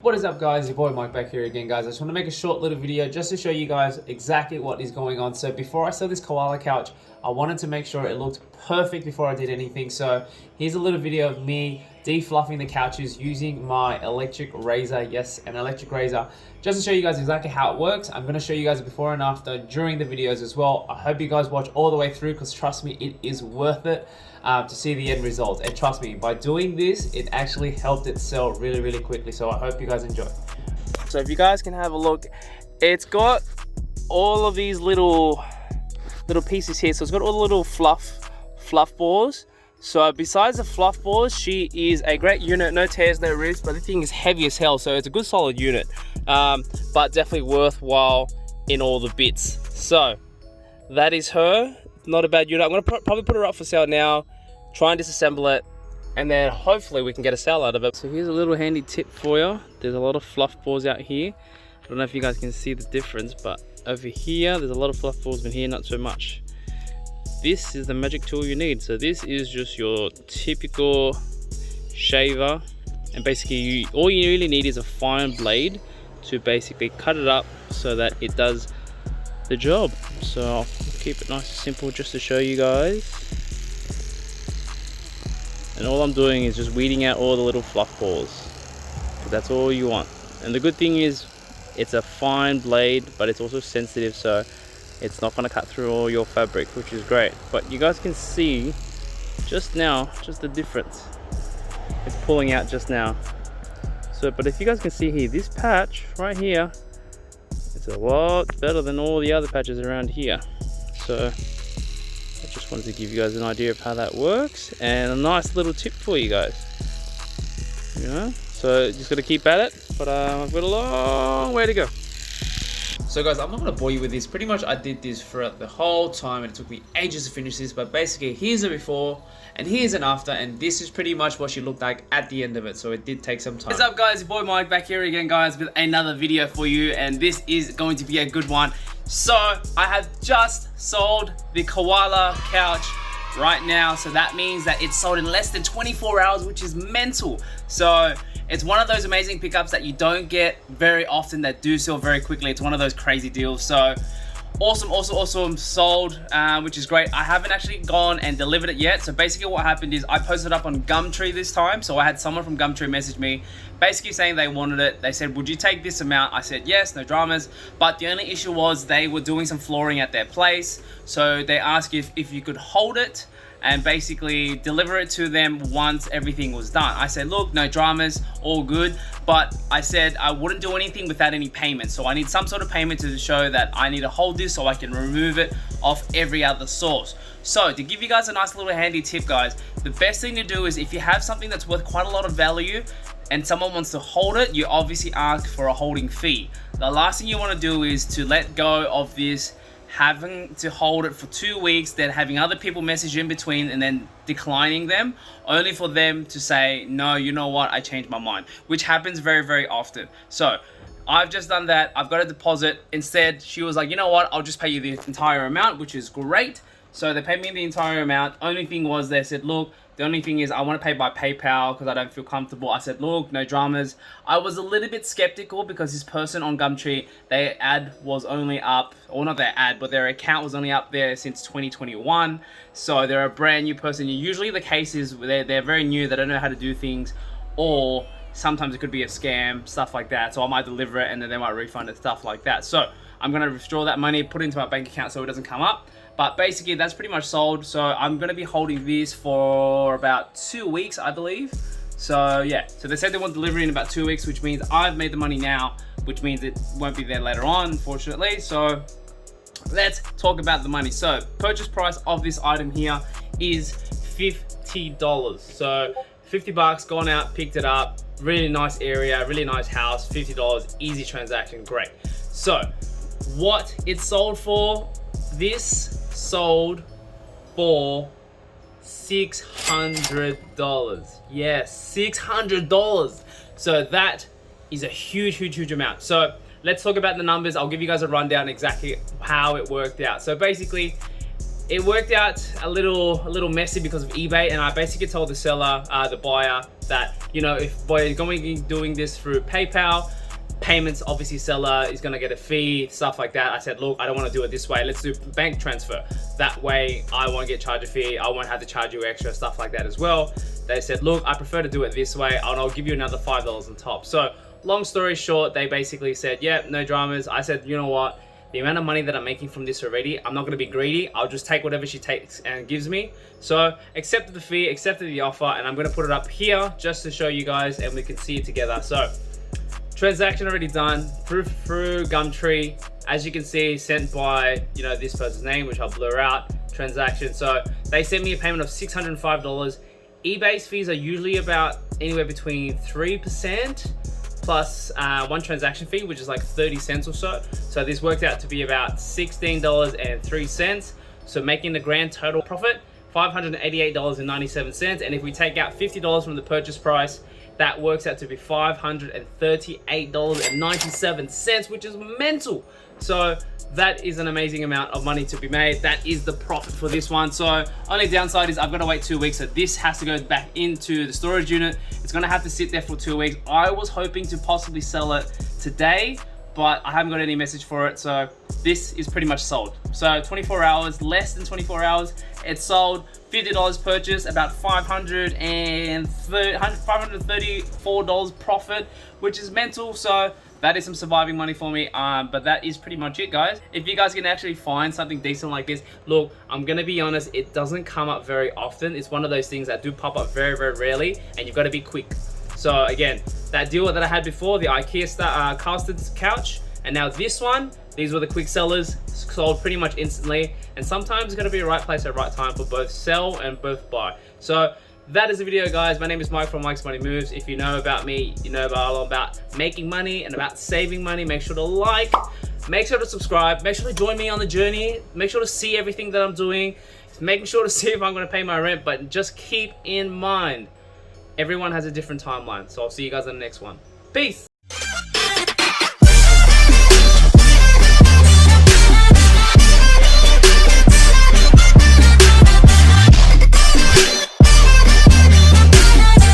What is up, guys? Your boy Mike back here again, guys. I just want to make a short little video just to show you guys exactly what is going on. So before I sell this koala couch, I wanted to make sure it looked perfect before I did anything. So here's a little video of me defluffing the couches using my electric razor. Yes, an electric razor. Just to show you guys exactly how it works. I'm going to show you guys before and after during the videos as well. I hope you guys watch all the way through because trust me, it is worth it to see the end results. And trust me, by doing this, it actually helped it sell really quickly. So I hope you guys enjoy. So if you guys can have a look, it's got all of these little pieces here. So it's got all the little fluff balls. So besides the fluff balls, she is a great unit, no tears, no rips, but the thing is heavy as hell, so it's a good solid unit, but definitely worthwhile in all the bits. So that is her, not a bad unit. I'm gonna probably put her up for sale now, try and disassemble it, and then hopefully we can get a sale out of it. So here's a little handy tip for you. There's a lot of fluff balls out here. I don't know if you guys can see the difference, but over here, there's a lot of fluff balls, but here not so much. This is the magic tool you need. So this is just your typical shaver, and basically all you really need is a fine blade to basically cut it up so that it does the job. So I'll keep it nice and simple just to show you guys. And all I'm doing is just weeding out all the little fluff balls, because that's all you want. And the good thing is it's a fine blade, but it's also sensitive, so it's not going to cut through all your fabric, which is great. But you guys can see just now, just the difference it's pulling out just now. So, but if you guys can see here, this patch right here, it's a lot better than all the other patches around here. So I just wanted to give you guys an idea of how that works, and a nice little tip for you guys. You know, so just got to keep at it, but I've got a long way to go. So guys, I'm not going to bore you with this. Pretty much I did this throughout the whole time and it took me ages to finish this, but basically here's a before and here's an after, and this is pretty much what she looked like at the end of it, so it did take some time. What's up, guys? Your boy Mike back here again, guys, with another video for you, and this is going to be a good one. So I have just sold the koala couch right now, so that means that it's sold in less than 24 hours, which is mental. So it's one of those amazing pickups that you don't get very often that do sell very quickly. It's one of those crazy deals. So awesome sold, which is great. I haven't actually gone and delivered it yet. So basically what happened is I posted up on Gumtree this time. So I had someone from Gumtree message me basically saying they wanted it. They said, would you take this amount? I said yes, no dramas. But the only issue was they were doing some flooring at their place. So they asked if you could hold it and basically deliver it to them once everything was done. I said, look, no dramas, all good. But I said I wouldn't do anything without any payment. So I need some sort of payment to show that I need to hold this so I can remove it off every other source. So to give you guys a nice little handy tip, guys, the best thing to do is if you have something that's worth quite a lot of value and someone wants to hold it, you obviously ask for a holding fee. The last thing you want to do is to let go of this, having to hold it for 2 weeks, then having other people message in between and then declining them, only for them to say, no, you know what, I changed my mind, which happens very often. So I've just done that. I've got a deposit. Instead, she was like, you know what, I'll just pay you the entire amount, which is great. So they paid me the entire amount. Only thing was they said, look, the only thing is I want to pay by PayPal because I don't feel comfortable. I said, look, no dramas. I was a little bit skeptical because this person on Gumtree, their ad was only up, or not their ad, but their account was only up there since 2021. So they're a brand new person. Usually the case is they're very new, they don't know how to do things, or sometimes it could be a scam, stuff like that. So I might deliver it and then they might refund it, stuff like that. So I'm going to withdraw that money, put it into my bank account so it doesn't come up. But basically that's pretty much sold. So I'm going to be holding this for about 2 weeks, I believe. So yeah, so they said they want delivery in about 2 weeks, which means I've made the money now, which means it won't be there later on, unfortunately. So let's talk about the money. So purchase price of this item here is $50. So 50 bucks, gone out, picked it up. Really nice area, really nice house, $50, easy transaction, great. So what it sold for, this sold for $600. Yes, $600. So that is a huge amount. So let's talk about the numbers. I'll give you guys a rundown exactly how it worked out. So basically it worked out a little messy because of eBay, and I basically told the seller, the buyer, that, you know, if we're going to be doing this through PayPal, payments, obviously seller is going to get a fee, stuff like that. I said, look, I don't want to do it this way. Let's do bank transfer. That way I won't get charged a fee. I won't have to charge you extra, stuff like that as well. They said, look, I prefer to do it this way, and I'll give you another $5 on top. So long story short, they basically said, yeah, no dramas. I said, you know what? The amount of money that I'm making from this already, I'm not going to be greedy. I'll just take whatever she takes and gives me. So accepted the fee, accepted the offer, and I'm going to put it up here just to show you guys and we can see it together. So transaction already done through Gumtree. As you can see, sent by, you know, this person's name, which I'll blur out. Transaction. So they sent me a payment of $605. eBay's fees are usually about anywhere between 3% plus one transaction fee, which is like 30 cents or so. So this worked out to be about $16.03. So making the grand total profit, $588.97. And if we take out $50 from the purchase price, that works out to be $538.97, which is mental. So that is an amazing amount of money to be made. That is the profit for this one. So only downside is I've got to wait 2 weeks. So this has to go back into the storage unit. It's going to have to sit there for 2 weeks. I was hoping to possibly sell it today, but I haven't got any message for it. So this is pretty much sold. So 24 hours, less than 24 hours, it's sold. $50 purchase, about $534 profit, which is mental. So that is some surviving money for me. But that is pretty much it, guys. If you guys can actually find something decent like this, look, I'm gonna be honest, it doesn't come up very often. It's one of those things that do pop up very, very rarely, and you've got to be quick. So again, that deal that I had before, the IKEA casted couch, and now this one, these were the quick sellers, sold pretty much instantly. And sometimes it's gonna be a right place at the right time for both sell and both buy. So that is the video, guys. My name is Mike from Mike's Money Moves. If you know about me, you know all about making money and about saving money. Make sure to like, make sure to subscribe, make sure to join me on the journey, make sure to see everything that I'm doing, making sure to see if I'm gonna pay my rent, but just keep in mind, everyone has a different timeline. So I'll see you guys in the next one. Peace.